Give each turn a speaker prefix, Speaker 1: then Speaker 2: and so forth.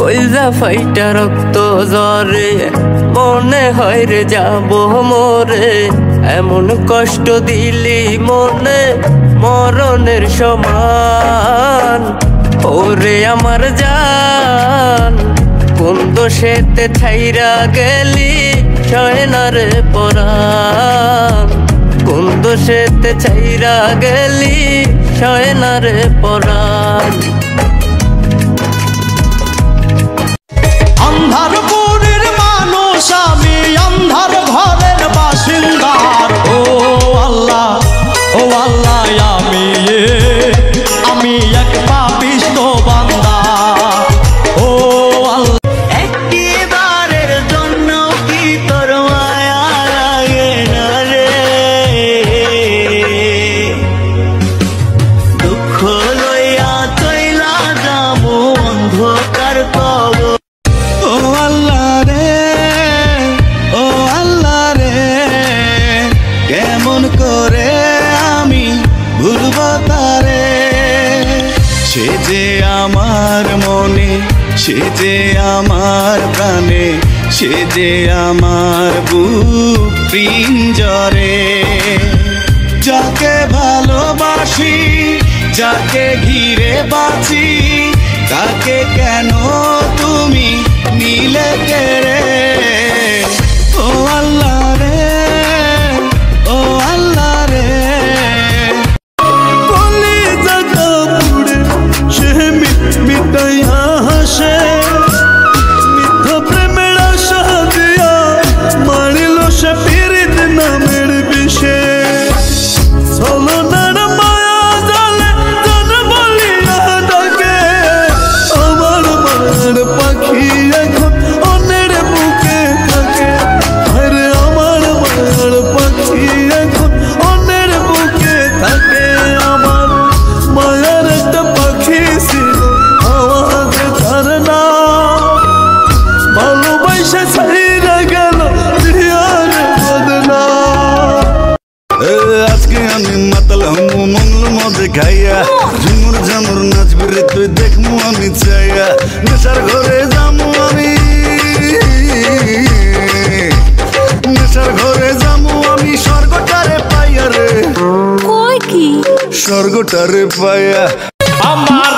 Speaker 1: কইলা ফাইটা রক্ত জরে মনে হয় রে যাব মোরে এমন কষ্ট দিলি মনে মরণের সমান ওরে আমার জান কোন দোষেতে ছাইরা গেলি সয় না রে পরাণ কোন দোষেতে ছাইরা গেলি সয় না রে পরাণ
Speaker 2: অন্ধারপুরের মানুষ আমি অন্ধার ঘরের বাসিন্দার ও আল্লাহ আমি এক পাপিষ্ঠ বান্দা ও আল্লাহ একটিবারের জন্য কি তোর মায়া লাগে না রে দুঃখ লইয়া চইলা যাবো অন্ধকার কবর কেমন করে আমি ভুলব তারে সে যে আমার মনে সে যে আমার প্রাণে সে যে আমার বুক পিঞ্জরে যাকে ভালোবাসি যাকে ঘিরে বাঁচি তাকে কেন তুমি নিলে কেড়ে ও আল্লাহ রে ও আল্লাহ রে কলি জায়গা পুড়ে সে মিটাইয়া হাসে মিথ্যা প্রেমের আশা দিয়া মারিল সে পীড়িত নামের বিষে ছলনার মায়া জালে জন বলিয়া ডাকে আমার মায়ের পাখি এখন অন্যের বুকে থাকে আরে আমার মায়ের পাখি এখন অন্যের বুকে থাকে আমার মায়ের একটা পাখি ছিল আওয়াজে তার না ভালোবাসা ছাইরা গেল দিয়ার বদনা আজকে আমি মাতাল হমু মঙ্গল মজে খাইয়া ঝুমুর ঝামুর নাচবি রে তুই দেখমু আমি চাইয়া নেশার ঘরে যামু আমি নেশার ঘরে যামু আমি স্বর্গটারে পাইয়া রে
Speaker 3: কই কি
Speaker 2: স্বর্গটারে পাইয়া আমার